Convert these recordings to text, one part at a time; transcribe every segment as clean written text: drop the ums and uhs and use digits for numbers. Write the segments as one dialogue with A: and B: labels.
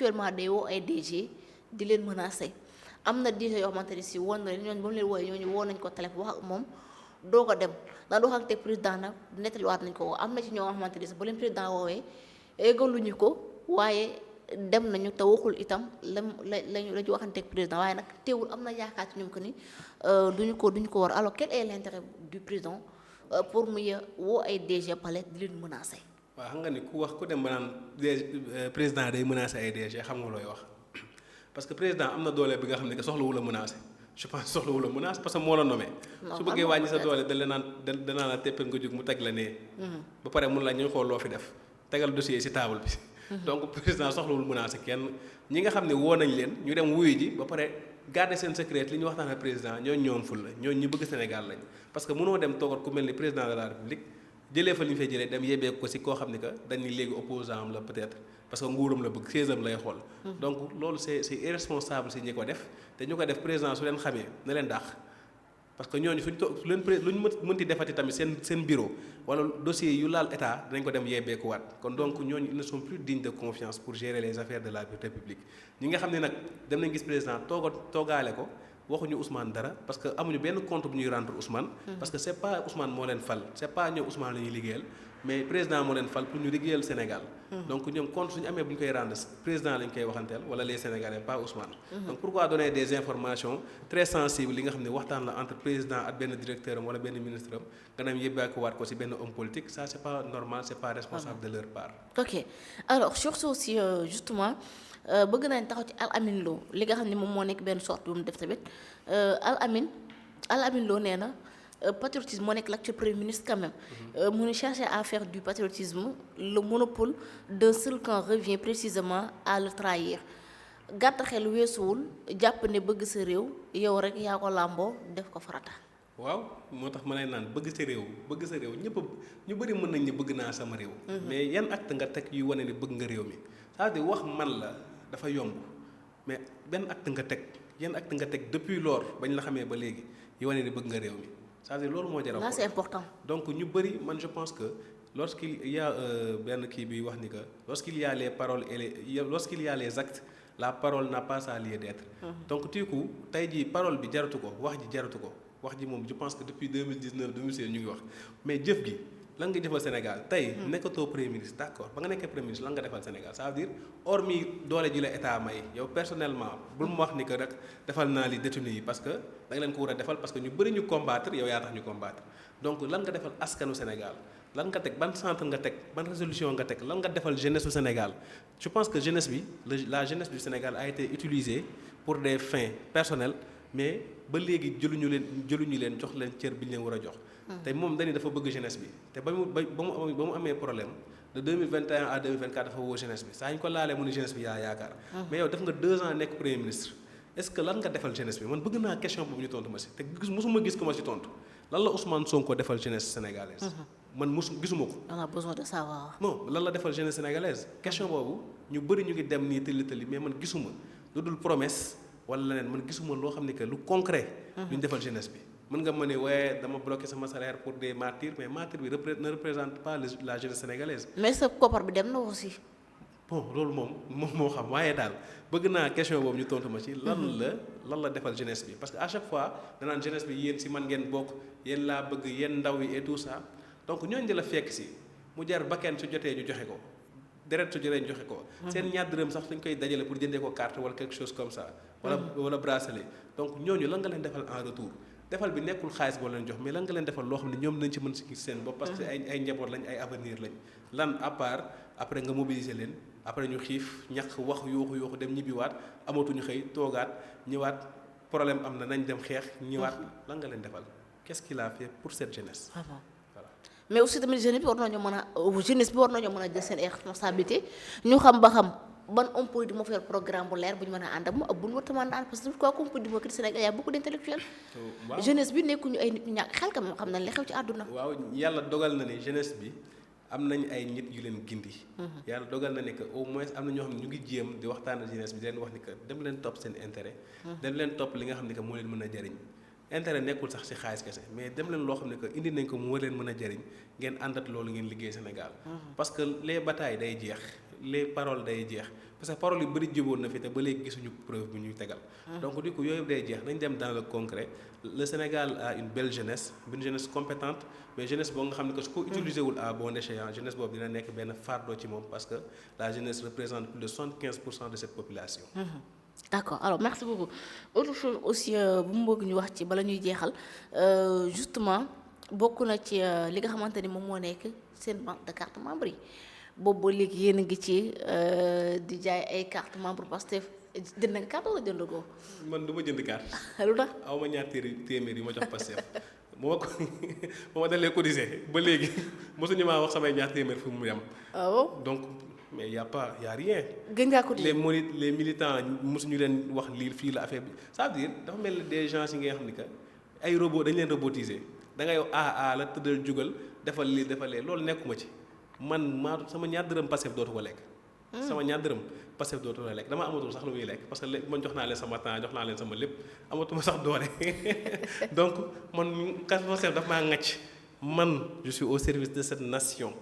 A: actuellement day woo ay DG di leen menacer am na DG yoo xamante ne si woon na ñooñu ba mu leen wooyee ñooñu woo nañ ko téléphone wax ak moom doo ko dem ndax doo xam te président nag nettaliwaat nañ ko woo am na ci ñoo xamante ne si ba leen président woowee eggaluñu ko waaye dem nañu te waxul itam la ñu waxanteeg président waaye nag teewul am na yaakaar ci ñoom que ni duñu ko war alors quel est l'intérêt du président pour muy woo ay DG palais di leen menacer.
B: waaw xam nga ni ku wax ku dem ba naan président day menacer ay DG xam nga looy wax parce que président am na doole bi nga xam ne que soxlawul a menacer je pense soxlawul a menacer parce que moo la nommé. su bëggee wàññi sa doole danaa la teppal nga jóg mu teg la nee. ba pare mun la ñu xool loo fi def tegal dossier ci table bi. donc président soxlawul menacer kenn ñi nga xam ne woo nañ leen ñu dem wuyu ji ba pare garder seen secret li ñu waxtaan ak président ñooñu ñoom ful la ñooñu ñu bëgg Sénégal lañ parce que mënoo dem toogat ku mel ni président de la république jëlee fa li ñu fay jëlee dem yebee ko ci koo xam ne que dañ ni léegi opposant am la peut-être parce que nguuram la bëgg siège-am lay xool. donc loolu c'est irresponsable ci ñi ko def te ñu ko def président su leen xamee na leen dàq. parce que ñooñu suñ to lu ñu mënti defati tamit seen bureau wala dossier yu laal état dinañ ko dem yebbeekuwaat kon donc ñooñu ils ne sont plus dignes de confiance pour gérer les affaires de la République ñi nga xam ne nag dem nañ gis président toogaale ko waxuñu Ousmane dara parce que amuñu benn compte bu ñuy rendre Ousmane. parce que c'est pas Ousmane moo leen fal c'est pas ñoom Ousmane la ñuy liggéeyal mais président moo leen fal pour ñu liggéeyal Sénégal. donc ñoom compte suñu amee bu ñu koy rendre président lañ koy waxanteel wala les Sénégalais pas Ousmane. donc pourquoi donner des informations très sensibles li nga xam ne waxtaan la entre président ak benn directeur am wala benn ministre am nga dem yóbbeekuwaat ko ci benn homme politique ça c'est pas normal c'est pas responsable de leur part.
A: ok alors sur ce aussi justement bëgg nañ taxaw ci Al Amine Lo li nga xam ne moom moo nekk benn sorte bu mu def tamit Al Amine Lo nee na. Patriotisme moo nekk l'actuel premier ministre quand même mu ne chercher à faire du patriotisme le monopole d'un seul camp revient précisément à le trahir gàtt xel weesuwul jàpp ne bëgg sa réew yow rek yaa ko làmboo def ko farata.
B: waaw moo tax ma lay naan bëgg sa réew ñëpp ñu bëri mën nañ ne bëgg naa sama réew. mais yan acte nga teg yu wane ni bëgg nga réew mi c'est-à-dire wax man la dafa yomb mais benn acte nga teg yan acte nga teg depuis lors bañ la xamee ba léegi yu wane ni bëgg nga réew mi. c'est-à-dire loolu moo jar a
A: là c'est important.
B: donc ñu bëri man je pense que lorsqu'il y a benn kii bi wax ni que lorsqu'il y a les paroles et lorsqu'il y a les actes la parole n'a pas sa lieu d'être. donc du coup tey jii parole bi jaratu ko wax ji jaratu ko wax ji moom je pense que depuis 2019 2016 ñu ngi wax mais jëf gi lan nga defal Sénégal tey nekkatoo premier ministre d'accord ba nga nekkee premier ministre lan nga defal Sénégal ça veut dire hormis doole ji la état may yow personnellement bul mu wax ni que rek defal naa li détenu yi parce que da nga leen ko war a defal parce que ñu bëri ñu combattre yow yaa tax ñu combattre donc lan nga defal askanu Sénégal lan nga teg ban centre nga teg ban résolution nga teg lan nga defal jeunesse du Sénégal je pense que jeunesse bi la jeunesse du Sénégal a été utilisée pour des fins personnelles mais ba léegi jëluñu leen jox leen cër bi ñu leen war a jox. te moom dañu dafa bëgg jeunesse bi te ba mu amee problème de 2021 à 2024 dafa woo jeunesse bi saa ñu ko laalee mu ne jeunesse bi yaa yaakaar. mais yow def nga 2 ans nekk premier ministre est-ce que lan nga defal jeunesse bi man bëgg naa question boobu ñu tontu ma si te mosuma gis ko ma si tontu lan la Ousmane Sonko defal jeunesse sénégalaise. man gisuma ko.
A: on a besoin de savoir.
B: non lan la defal jeunesse sénégalaise question boobu ñu bëri ñu ngi dem nii tëli mais man gisuma lu dul promesse wala leneen man gisuma loo xam ne que lu concret. lu ñu defal jeunesse bi. mën nga ma ne waaye dama bloqué sama salaire pour des martyrs mais martyr bi ne représente pas la jeunesse sénégalaise.
A: mais sa koppar bi dem na aussi.
B: bon loolu moom moo xam waaye daal bëgg naa question boobu ñu tontu ma ci. lan la defal jeunesse bi parce que à chaque fois danaan jeunesse bi yéen si man ngeen bokk yéen laa bëgg yéen ndaw yi et tout ça donc ñooñu di la fekk si mu jar bakkan su jotee ñu joxe ko deret su jotee ñu joxe ko. seen ñaar dërëm sax dañ koy dajale pour jëndee ko carte wala quelque chose comme ça. wala bracelet donc ñooñu lan nga leen defal en retour. defal bi nekkul xaalis boo leen jox mais lan nga leen defal loo xam ne ñoom nañ ci mën si gis seen bopp parce que ay njaboot lañ ay avenir lañ lan à part après nga mobiliser leen après ñu xiif ñàkk wax yuuxu dem ñibbiwaat amatuñu xëy toogaat ñëwaat problème am na nañ dem xeex ñëwaat lan nga leen defal qu'est-ce qu'il a fait pour cette jeunesse.
A: voilà mais aussi tamit jeunesse bi war nañoo mën a jël seen responsabilité ñu xam ba xam. ban homme politique moo fi yor programme bu leer bu ñu mën a ànd ak moom ak bu ñu war a mën a ànd parce que quoi comme politique moo kii Sénégal y a beaucoup d'intellectuels. jeunesse bi nekkuñu ay nit ñu ñàkk xel quand même xam nañ li xew ci àdduna.
B: waaw yàlla dogal na ne jeunesse bi am nañ ay nit yu leen gindi. yàlla dogal na ne que au moins am na ñoo xam ne ñu ngi jéem di waxtaan ak jeunesse bi di leen wax ni que dem leen topp seen intérêt. dem leen topp li nga xam ne que moo leen mën a jariñ. intérêt nekkul sax ci xaalis kese mais dem leen loo xam ne que indi nañ ko mu war leen mën a jariñ ngeen àndat loolu ngeen liggéey Sénégal. parce que les batailles day jeex. les paroles day jeex parce que paroles yu bëri juboon na fi te ba léegi gisuñu preuve bi ñuy tegal. donc du coup yooyu day jeex dañ dem dans le concret le Sénégal a une belle jeunesse compétente mais jeunesse boo nga xam ne que su ko utilisé wul à bon escient jeunesse boobu dina nekk benn fardeau ci moom parce que la jeunesse représente plus de 75% de cette population.
A: D'accord alors merci beaucoup autre chose aussi bu mu bëgg ñu wax ci bala ñuy jeexal justement bokk na ci li nga xamante ni moom moo nekk seen banque de carte membre yi boobu ba léegi yéen a ngi ci di jaay ay carte membre Pastef jënd nga carte wala jënd ko.
B: man du ma jënd carte.
A: lu tax
B: aw ma ñaar téeméer yi ma jox Pastef bu ma dalee cotiser ba léegi mosuñu maa wax samay ñaar téeméer fu mu yem. donc. mais y' a rien.
A: gën ngaa ko
B: les militants mosuñu leen wax lii fii la affaire bi ça veut dire dafa mel ni des gens yi nga xam ni que ay robot dañu leen robotiser da ngay la tëddal jugal defal lii defal lee loolu nekkuma ci man sama ñaar dërëm Pastef dootu ko lekk. sama ñaar dërëm Pastef dootu ko lekk dama amatul sax lu muy lekk parce que man jox naa leen sama temps jox naa leen sama lépp amatuma sax doole donc man Pastef dafa maa ŋàcc man je suis au service de cette nation.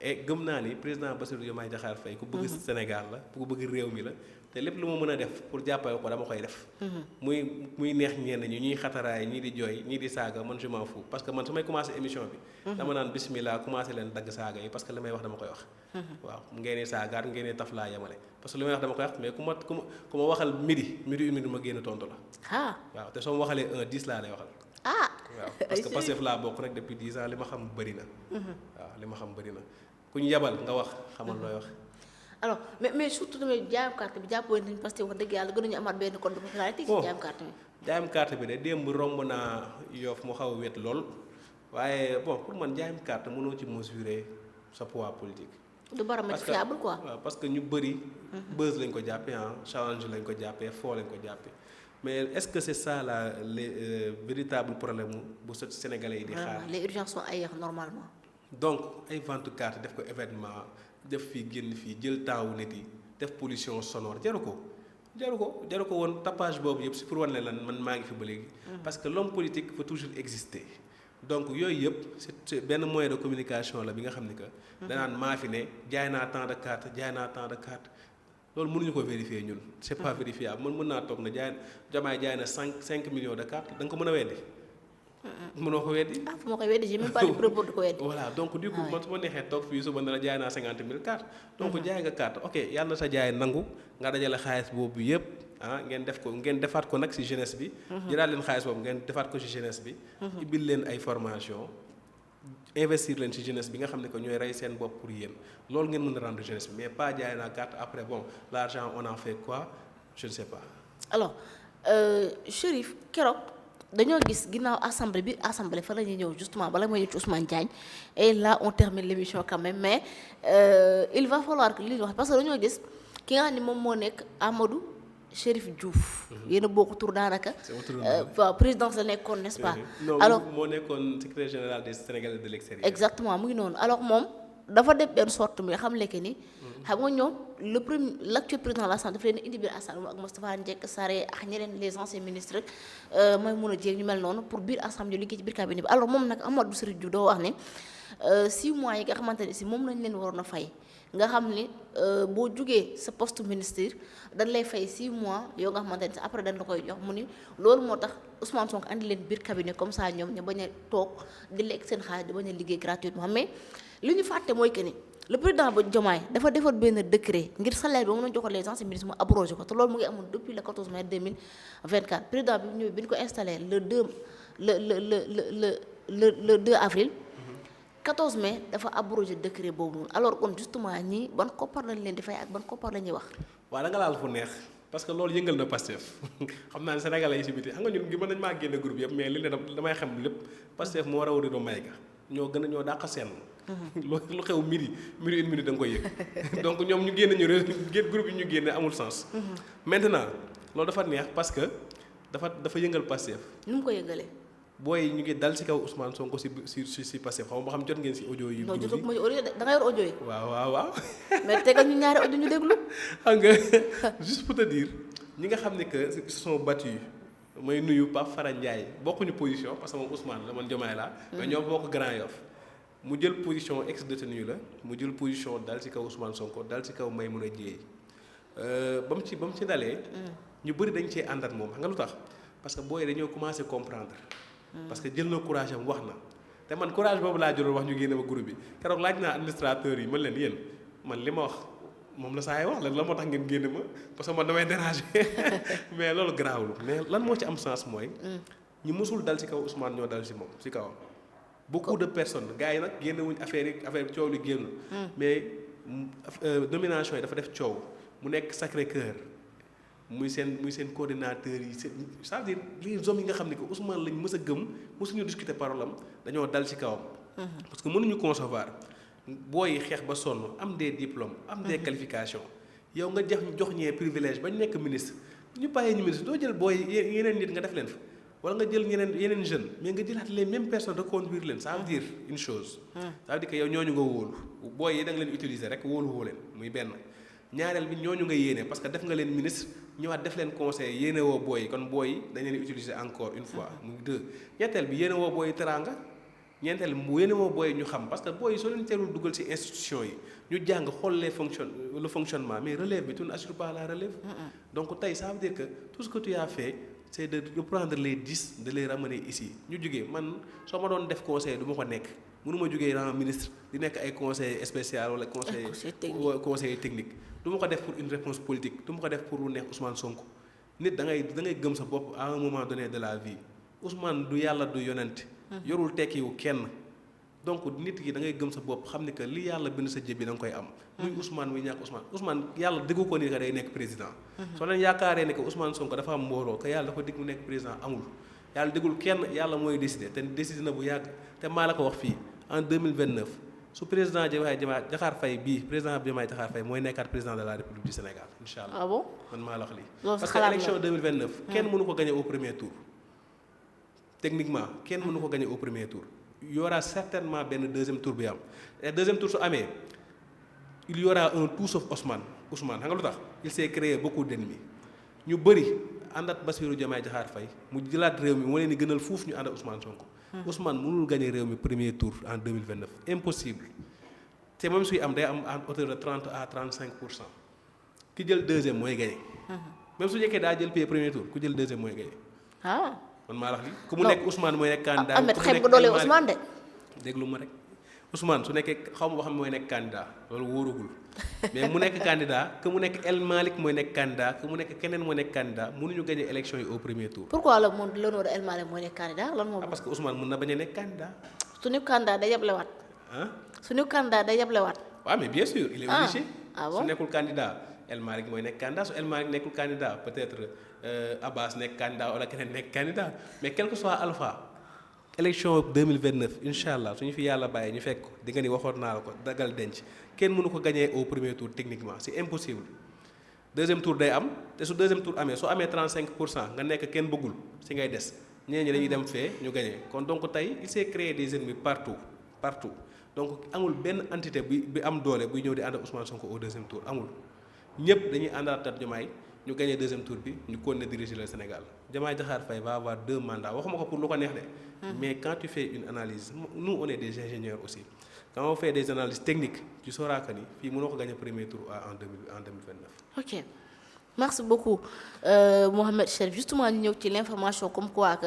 B: et gëm naa ni président Bassirou Diomaye Diakhar Faye ku bëgg Sénégal la ku bëgg réew mi la te lépp lu ma mën a def pour jàppale ko dama koy def. muy neex ñenn ñi ñuy xataraay ñii di jooy ñii di saaga man je m'en fous parce que man su may commencé émission bi. dama naan bismillah commencé leen dagg saaga yi parce que li may wax dama koy wax. waaw ngeen di saagaat ngeen di taf laa yemale parce que li may wax dama koy wax mais ku ma waxal midi une minute ma génn tontu la. waaw te soo ma waxalee 10 laa lay waxal. waaw parce que Pastef laa bokk rek depuis 10 ans li ma xam bëri na. waaw li ma xam bëri na. ku ñu yabal nga wax xamal looy wax.
A: alors mais surtout tamit jaayam carte bi jàppoo nañu parce que wax dëgg yàlla gën nañu amaat benn code de popularité ci jaayam carte bi.
B: jaayam carte bi de démb romb naa Yoff mu xaw a wet lool waaye bon pour man jaayam carte mënoo ci mesurer sa poids politique.
A: du baromètre fiable quoi.
B: waaw parce que ñu bëri. buzz lañ ko jàppee challenge lañ ko jàppee foo lañ ko jàppee mais est-ce que c'est ça les véritable problème bu Sénégalais yi di xaar.
A: les urgences sont ailleurs normalement.
B: donc ay vente carte def ko événement def fii génn fii jël taawu nit yi def pollution sonore jaru ko woon tapage boobu yëpp si pour wane lan man maa ngi fi ba léegi. parce que l'homme politique peut toujours exister. donc yooyu yëpp c'est benn moyen de communication la bi nga xam ni que. danaan maa fi ne jaay naa tant de carte loolu mënuñu ko vérifier ñun. c'est pas vérifiable man mën naa toog na Diomaye jaay na 5 millions de cartes da nga ko mën a weddi. mënoo ko weddi.
A: fu ma koy weddi j'ai même pas de preuve de ko weddi.
B: voilà donc du coup man su ma neexee toog fii suba ne la jaay naa 50 000 cartes. donc jaay nga carte ok yàlla na sa jaay nangu nga dajale xaalis boobu yëpp ngeen defaat ko nag ci jeunesse bi. jëlaat leen xaalis boobu ngeen defaat ko ci jeunesse bi. ibbil leen ay formation investir leen ci jeunesse bi nga xam ne que ñooy rey seen bopp pour yéen loolu ngeen mën a rendre jeunesse bi mais pas jaay naa carte après bon l'argent on en fait quoi je ne sais pas.
A: alors Chérif keroog. dañoo gis ginnaaw assemblée fa la ñuy ñëw justement bala mooy ñëw ci Ousmane Diagne et là on termine l'émission quand même mais il va falloir que li ñu wax parce que dañoo gis ki nga xam ne moom moo nekk Amadou Chérif Diouf. yéen a bokk tur daanaka. waaw présidence la nekkoon n'est-ce pas.
B: alors moo nekkoon secrétaire général des Sénégalais de l'extérieur.
A: exactement mu ngi noonu alors moom dafa def benn sorte mi xam lekk ni. xam nga ñoom l'actuel président de l'Assemblée dafa leen indi biir assemblée ak Moustapha Ndiaye Sarré ak ñeneen les anciens ministres rek mooy mun a jéeg ñu mel noonu pour biir assemblée liggéey ci biir cabinet bi alors moom nag Amadou Chérif Diouf doo wax ne 6 mois yi nga xamante ne si moom lañ leen waroon a fay nga xam ni boo jugee sa poste ministre dañ lay fay 6 mois yoo nga xamante ne si après dañ la koy jox mu ni loolu moo tax Ousmane Sonko andi leen biir cabinet comme ça ñoom ñu bañ a toog di lekk seen xaalis di bañ a liggéey gratuitement mais li ñu fàtte mooy que ni le président ba Diomaye dafa defoon benn décret ngir salaire bi moom la joxoon les anciens ministres mu abrogé ko te loolu mu ngi amoon depuis le 14 mai 2024 président bi ñëw bi ñu ko installé le 2 avril 14 mai dafa abrogé décret boobu noonu alors kon justement ñii ban koppar lañ leen di fay ak ban koppar la ñuy wax.
B: waaw da nga laal fu neex parce que loolu yëngal na Pastef xam naa ne Sénégalais yi si biti xam nga ñun mën nañ maa génne groupe yëpp mais li ne damay xam lépp Pastef moo raw rido may ga ñoo dàq seen. lu xew midi une minute da nga koy yëg donc ñoom ñu génn groupe yi ñu génne amul sens. maintenant loolu dafa neex parce que dafa yëngal Pastef.
A: nu mu ko yëngalee.
B: booy ñu ngi dal ci kaw Ousmane Sonko si Pastef xam nga ba xam jot ngeen ci audio yi.
A: non jotuma ci audio da nga yor audio yi.
B: waaw.
A: mais tegal ñu ñaari audio ñu déglu.
B: xam nga juste pour te dire ñi nga xam ne que ils se sont battus may nuyu Pape Fara Ndiaye bokkuñu position parce que moom Ousmane la man Diomaye laa. mais ñoo bokk Grand Yoff mu jël position ex détenu la mu jël position dal ci kaw Ousmane Sonko dal ci kaw Maïmouna Dièye ba mu ci dalee. ñu bëri dañ cee ànd ak moom xam nga lu tax parce que booy dañoo commencé comprendre. parce que jël na courage am wax na. te man courage boobu laa jëloon wax ñu génne ma groupe bi keroog laaj naa administrateur yi man leen yéen man li ma wax moom la saa yi wax la moo tax ngeen génne ma parce que man damay déranger mais loolu garaawul mais lan moo ci am sens mooy. ñu mësul dal ci kaw Ousmane ñoo dal ci moom ci kawam. beaucoup de personnes gars yi nag génne wuñ affaire bi coow li génn. mais nomination yi dafa def coow mu nekk Sacré-Cœur muy seen coordinateur yi c'est-à-dire les hommes yi nga xam ne que Ousmane lañ mës a gëm mësuñu discuter parole am dañoo dal ci kawam. parce que mënuñu concevoir booy xeex ba sonn am des diplômes am des qualifications yow nga jox ñee privilège ba ñu nekk ministre ñu bàyyee ñu ministre doo jël booy yeneen nit nga def leen fa wala nga jël yeneen jeunes mais nga jëlaat les mêmes personnes reconduire leen ça veut dire une chose. ça veut dire que yow ñooñu nga wóolu booy yi da nga leen utiliser rek wóolu leen muy benn. ñaareel bi ñooñu nga yéene parce que def nga leen ministre ñëwaat def leen conseil yéene woo booy yi kon booy yi dañ leen utiliser encore une fois muy deux ñetteel bi yéene woo booy yi teraanga ñeenteel bi mu yéene woo booy yi ñu xam parce que booy yi soo leen teelul dugal ci institution yi ñu jàng xool le fonctionnement mais relève bi tu n'assures pas la relève. donc tey ça veut dire que tout ce que tu as fait c'est de prendre les 10 de les ramener ici ñu jugee man soo ma doon def conseil du ma ko nekk mënuma jugee rang ministre di nekk ay conseil spécial wala conseil technique du ma ko def pour une réponse politique du ma ko def pour lu neex Ousmane Sonko nit da ngay gëm sa bopp à un moment donné de la vie Ousmane du yàlla du yonent yorul tekkiwu kenn donc nit ki da ngay gëm sa bopp xam ni que li yàlla bind sa jëb bi da nga koy am muy Ousmane muy ñàkk Ousmane yàlla diggu ko ni que day nekk président soo leen yaakaaree ne que Ousmane Sonko dafa am mbooloo que yàlla dafa digg mu nekk président amul yàlla diggul kenn yàlla mooy décider te décider na bu yàgg te maa la ko wax fii en 2029 su président Diakhar Faye bii président Diomaye Diakhar Faye mooy nekkaat président de la République du Sénégal incha allah.
A: Ah bon
B: man maa la wax lii. parce que élection 2029. kenn mënu ko gagner au premier tour. techniquement kenn mënu ko gagner au premier tour. il y aura certainement benn deuxième tour bi am et deuxième tour su amee il y aura un tout sauf Ousmane xam nga lu tax il s'est créé beaucoup d'ennemis ñu bëri ànd ak Bassirou Diomaye Diakhar Faye mu jëlaat réew mi moo leen di gënal fuuf ñu ànd ak Ousmane Sonko. Ousmane mënul gagner réew mi premier tour en 2029 impossible te même suy am day am en hauteur de 30 à 35% ki jël deuxième mooy gagner. même su nekkee daa jël pied premier tour ku jël deuxième mooy gagner. man maa la wax lii ku mu nekk Ousmane mooy nekk candidat.
A: Ahmed xeeb nga doole Ousmane de.
B: déglu ma rek Ousmane su nekkee xaw ma ba xam mooy nekk candidat loolu wóoragul mais mu nekk candidat que mu nekk El Malick mooy nekk candidat que mu nekk keneen mooy nekk candidat mënuñu gagner élection yi au premier tour.
A: pourquoi le nom de El Malick mooy nekk candidat lan moo.
B: parce que Ousmane mën na bañ a nekk candidat.
A: suñu candidat day yeblewaat. suñu candidat day yeblewaat.
B: waaw mais bien sûr il est obligé.
A: bon
B: su nekkul candidat El Malick mooy nekk candidat su El Malick nekkul candidat peut-être Abbas nekk candidat wala keneen nekk candidat mais quel que soit Alpha. élection 2029 incha allah suñu fi yàlla bàyyi ñu fekk ko di nga ni waxoon naa la ko dagal denc kenn mënu ko gagner au premier tour techniquement c'est impossible deuxième tour day am te su deuxième tour amee soo amee 35% nga nekk kenn bëggul si ngay des ñeneen ñi dañuy dem fee ñu gagner kon donc tey il s'est créé des ennemis partout donc amul benn entité bi am doole buy ñëw di ànd ak Ousmane Sonko au deuxième tour amul ñëpp dañuy àndaat ak Diomaye ñu gagner deuxième tour bi ñu continuer diriger le Sénégal Diomaye Diakhar Faye va avoir 2 mandats waxuma ko pour lu ko neex de. mais quand tu fais une analyse nous on est des ingénieurs aussi quand on fait des analyses techniques tu sauras que ni fii mënoo ko gagner premier tour en 2029.
A: ok merci beaucoup Mohamed Cherif justement ñu ñëw ci l'information comme quoi que.